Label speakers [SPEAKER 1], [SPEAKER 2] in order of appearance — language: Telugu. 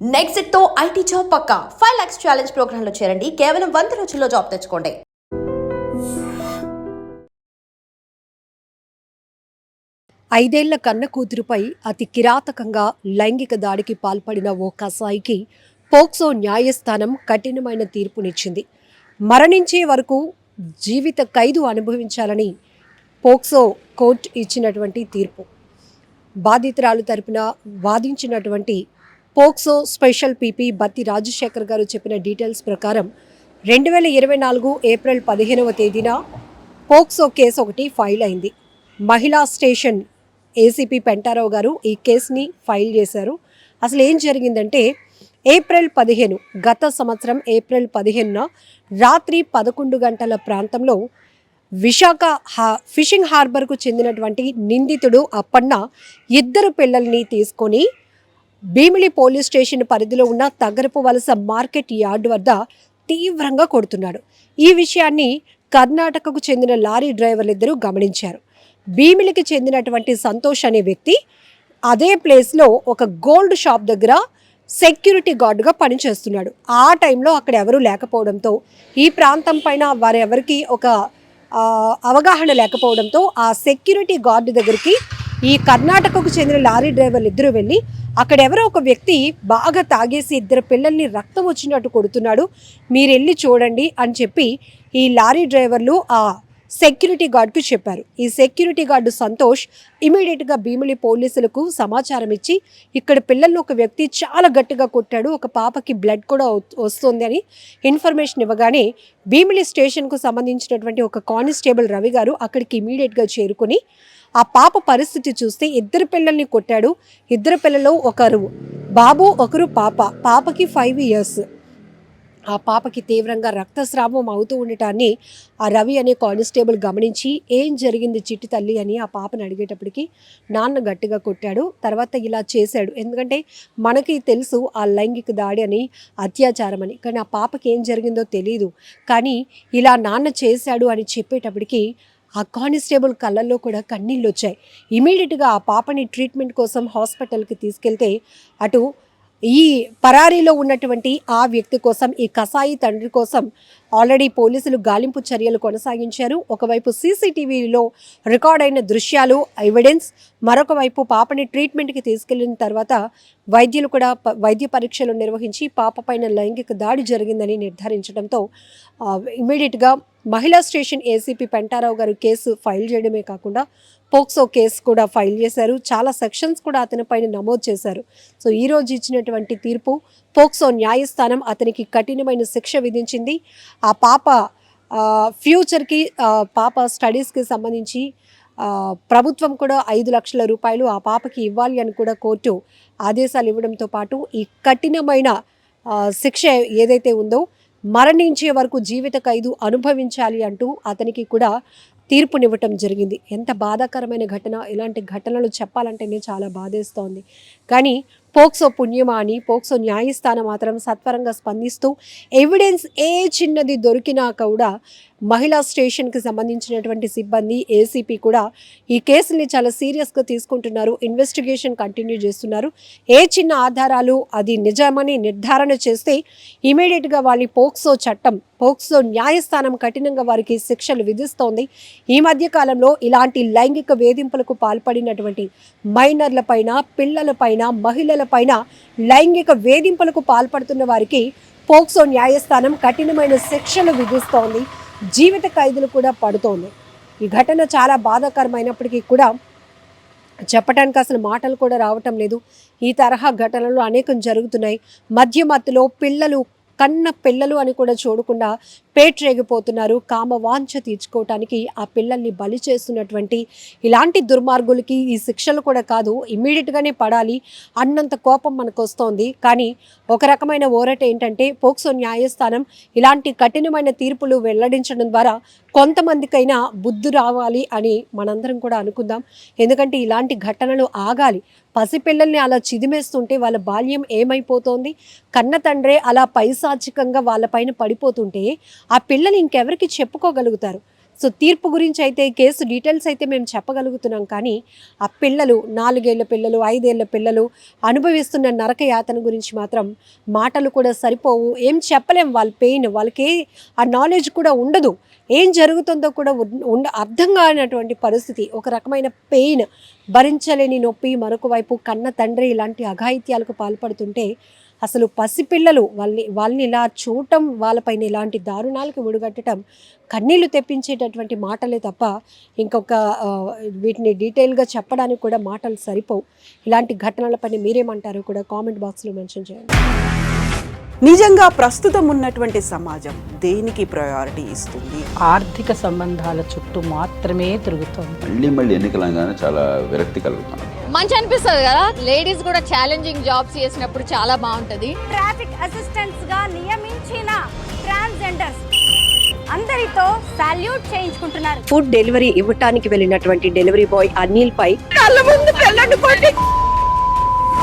[SPEAKER 1] నెక్స్ట్ తో ఐటీ జాబ్ పక్కా 5 lakhs ఛాలెంజ్ ప్రోగ్రామ్ లో చేరండి. కేవలం 100 రోజుల్లో జాబ్ తెచ్చుకోండి.
[SPEAKER 2] ఐదేళ్ల కన్న కూతురుపై అతి కిరాతకంగా లైంగిక దాడికి పాల్పడిన ఓ కసాయికి పోక్సో న్యాయస్థానం కఠినమైన తీర్పునిచ్చింది. మరణించే వరకు జీవిత ఖైదు అనుభవించాలని పోక్సో కోర్టు ఇచ్చినటువంటి తీర్పు. బాధితురాలు తరపున వాదించినటువంటి పోక్సో స్పెషల్ పీపీ బత్తి రాజశేఖర్ గారు చెప్పిన డీటెయిల్స్ ప్రకారం 2024 ఏప్రిల్ 15వ తేదీన పోక్సో కేసు ఒకటి ఫైల్ అయింది. మహిళా స్టేషన్ ఏసీపీ పెంటారావు గారు ఈ కేసుని ఫైల్ చేశారు. అసలు ఏం జరిగిందంటే ఏప్రిల్ 15 గత సంవత్సరం ఏప్రిల్ 15న రాత్రి 11 గంటల ప్రాంతంలో విశాఖ ఫిషింగ్ హార్బర్కు చెందినటువంటి నిందితుడు అప్పన్న ఇద్దరు పిల్లల్ని తీసుకొని భీమిలి పోలీస్ స్టేషన్ పరిధిలో ఉన్న తగరపు వలస మార్కెట్ యార్డ్ వద్ద తీవ్రంగా కొడుతున్నాడు. ఈ విషయాన్ని కర్ణాటకకు చెందిన లారీ డ్రైవర్లిద్దరూ గమనించారు. భీమిలికి చెందినటువంటి సంతోష్ అనే వ్యక్తి అదే ప్లేస్లో ఒక గోల్డ్ షాప్ దగ్గర సెక్యూరిటీ గార్డుగా పనిచేస్తున్నాడు. ఆ టైంలో అక్కడ ఎవరూ లేకపోవడంతో ఈ ప్రాంతం పైన వారెవరికి ఒక అవగాహన లేకపోవడంతో ఆ సెక్యూరిటీ గార్డు దగ్గరికి ఈ కర్ణాటకకు చెందిన లారీ డ్రైవర్లు ఇద్దరు వెళ్ళి అక్కడ ఎవరో ఒక వ్యక్తి బాగా తాగేసి ఇద్దరు పిల్లల్ని రక్తం వచ్చినట్టు కొడుతున్నాడు, మీరు వెళ్ళి చూడండి అని చెప్పి ఈ లారీ డ్రైవర్లు ఆ సెక్యూరిటీ గార్డుకు చెప్పారు. ఈ సెక్యూరిటీ గార్డు సంతోష్ ఇమీడియట్గా భీమిలి పోలీసులకు సమాచారం ఇచ్చి ఇక్కడ పిల్లల్ని ఒక వ్యక్తి చాలా గట్టిగా కొట్టాడు, ఒక పాపకి బ్లడ్ కూడా వస్తుంది అని ఇన్ఫర్మేషన్ ఇవ్వగానే భీమిలి స్టేషన్కు సంబంధించినటువంటి ఒక కానిస్టేబుల్ రవి గారు అక్కడికి ఇమీడియట్గా చేరుకుని ఆ పాప పరిస్థితి చూస్తే ఇద్దరు పిల్లల్ని కొట్టాడు. ఇద్దరు పిల్లలు ఒకరు బాబు ఒకరు పాప. పాపకి 5 years. ఆ పాపకి తీవ్రంగా రక్తస్రావం అవుతూ ఉండటాన్ని ఆ రవి అనే కానిస్టేబుల్ గమనించి ఏం జరిగింది చిట్టి తల్లి అని ఆ పాపను అడిగేటప్పటికి నాన్న గట్టిగా కొట్టాడు, తర్వాత ఇలా చేశాడు. ఎందుకంటే మనకి తెలుసు ఆ లైంగిక దాడి అని, అత్యాచారం అని, కానీ ఆ పాపకి ఏం జరిగిందో తెలియదు. కానీ ఇలా నాన్న చేశాడు అని చెప్పేటప్పటికి ఆ కానిస్టేబుల్ కళ్ళల్లో కూడా కన్నీళ్ళు వచ్చాయి. ఇమీడియట్గా ఆ పాపని ట్రీట్మెంట్ కోసం హాస్పిటల్కి తీసుకెళ్తే అటు ఈ పరారీలో ఉన్నటువంటి ఆ వ్యక్తి కోసం, ఈ కసాయి తండ్రి కోసం ఆల్రెడీ పోలీసులు గాలింపు చర్యలు కొనసాగించారు. ఒకవైపు సీసీటీవీలో రికార్డ్ అయిన దృశ్యాలు, ఎవిడెన్స్, మరొక వైపు పాపని ట్రీట్మెంట్కి తీసుకెళ్లిన తర్వాత వైద్యులు కూడా వైద్య పరీక్షలు నిర్వహించి పాప పైన లైంగిక దాడి జరిగిందని నిర్ధారించడంతో ఇమీడియట్గా మహిళా స్టేషన్ ఏసీపీ పెంటారావు గారు కేసు ఫైల్ చేయడమే కాకుండా పోక్సో కేసు కూడా ఫైల్ చేశారు. చాలా సెక్షన్స్ కూడా అతని పైన నమోదు చేశారు. సో ఈరోజు ఇచ్చినటువంటి తీర్పు పోక్సో న్యాయస్థానం అతనికి కఠినమైన శిక్ష విధించింది. ఆ పాప ఫ్యూచర్కి పాప స్టడీస్కి సంబంధించి ప్రభుత్వం కూడా 5 లక్షల రూపాయలు ఆ పాపకి ఇవ్వాలి అని కూడా కోర్టు ఆదేశాలు ఇవ్వడంతో పాటు ఈ కఠినమైన శిక్ష ఏదైతే ఉందో మరణించే వరకు జీవిత ఖైదు అనుభవించాలి అంటూ అతనికి కూడా తీర్పునివ్వటం జరిగింది. ఎంత బాధాకరమైన ఘటన! ఇలాంటి ఘటనలు చెప్పాలంటేనే చాలా బాధేస్తోంది. కానీ పోక్సో పుణ్యమా అని పోక్సో న్యాయస్థానం మాత్రం సత్వరంగా స్పందిస్తూ ఎవిడెన్స్ ఏ చిన్నది దొరికినా కూడా మహిళా స్టేషన్కి సంబంధించినటువంటి సిబ్బంది, ఏసీపీ కూడా ఈ కేసుని చాలా సీరియస్గా తీసుకుంటున్నారు. ఇన్వెస్టిగేషన్ కంటిన్యూ చేస్తున్నారు. ఏ చిన్న ఆధారాలు అది నిజమని నిర్ధారణ చేస్తే ఇమీడియట్గా వాళ్ళని పోక్సో చట్టం, పోక్సో న్యాయస్థానం కఠినంగా వారికి శిక్షలు విధిస్తోంది. ఈ మధ్య కాలంలో ఇలాంటి లైంగిక వేధింపులకు పాల్పడినటువంటి మైనర్లపైన, పిల్లలపైన, మహిళలపైన లైంగిక వేధింపులకు పాల్పడుతున్న వారికి పోక్సో న్యాయస్థానం కఠినమైన శిక్షలు విధిస్తోంది. జీవిత ఖైదులు కూడా పడుతోంది. ఈ ఘటన చాలా బాధాకరమైనప్పటికీ కూడా చెప్పడానికి అసలు మాటలు కూడా రావటం లేదు. ఈ తరహా ఘటనలు అనేకం జరుగుతున్నాయి. మధ్యమత్తులో పిల్లలు, కన్న పిల్లలు అని కూడా చూడకుండా పేట్రేగిపోతున్నారు. కామవాంఛ తీర్చుకోవటానికి ఆ పిల్లల్ని బలి చేస్తున్నటువంటి ఇలాంటి దుర్మార్గులకి ఈ శిక్షలు కూడా కాదు, ఇమ్మీడియట్గానే పడాలి అన్నంత కోపం మనకు వస్తోంది. కానీ ఒక రకమైన ఓరట ఏంటంటే పోక్సో న్యాయస్థానం ఇలాంటి కఠినమైన తీర్పులు వెల్లడించడం ద్వారా కొంతమందికైనా బుద్ధి రావాలి అని మనందరం కూడా అనుకుందాం. ఎందుకంటే ఇలాంటి ఘటనలు ఆగాలి. పసిపిల్లల్ని అలా చిదిమేస్తుంటే వాళ్ళ బాల్యం ఏమైపోతోంది? కన్న తండ్రే అలా పైశాచికంగా వాళ్ళపైన పడిపోతుంటే ఆ పిల్లలు ఇంకెవరికి చెప్పుకోగలుగుతారు? సో తీర్పు గురించి అయితే కేసు డీటెయిల్స్ అయితే మేము చెప్పగలుగుతున్నాం, కానీ ఆ పిల్లలు 4 ఏళ్ల పిల్లలు 5 ఏళ్ల పిల్లలు అనుభవిస్తున్న నరక యాతన గురించి మాత్రం మాటలు కూడా సరిపోవు. ఏం చెప్పలేం. వాళ్ళ పెయిన్ వాళ్ళకి ఆ నాలెడ్జ్ కూడా ఉండదు. ఏం జరుగుతుందో కూడా అర్థం కానటువంటి పరిస్థితి, ఒక రకమైన పెయిన్, భరించలేని నొప్పి. మరొక వైపు కన్న తండ్రి ఇలాంటి అఘాయిత్యాలకు పాల్పడుతుంటే అసలు పసిపిల్లలు వాళ్ళని ఇలా చూడటం, వాళ్ళపైన ఇలాంటి దారుణాలకు ఒడిగట్టడం కన్నీళ్లు తెప్పించేటటువంటి మాటలే తప్ప ఇంకొక వీటిని డీటెయిల్గా చెప్పడానికి కూడా మాటలు సరిపోవు. ఇలాంటి ఘటనలపైన మీరేమంటారో కూడా కామెంట్ బాక్స్లో మెన్షన్ చేయండి.
[SPEAKER 3] నిజంగా ప్రస్తుతం ఉన్నటువంటి సమాజం దేనికి ప్రయారిటీ ఇస్తుంది?
[SPEAKER 4] ఆర్థిక సంబంధాల చుట్టూ మాత్రమే తిరుగుతోంది.
[SPEAKER 5] మళ్ళీ ఎన్నికలంగానే చాలా విరక్తి కలుగుతున్నాం.
[SPEAKER 6] మంచి అనిపిస్తుంది కదా, లేడీస్ కూడా ఛాలెంజింగ్ జాబ్స్ చేసినప్పుడు చాలా బాగుంటది.
[SPEAKER 7] ట్రాఫిక్ అసిస్టెంట్స్ గా నియమించిన ట్రాన్స్జెండర్స్ అందరితో సాల్యూట్ చేయించుకుంటున్నారు.
[SPEAKER 2] ఫుడ్ డెలివరీ ఇవ్వటానికి వెళ్ళినటువంటి డెలివరీ బాయ్ అనిల్ పై కళ్ళ ముందు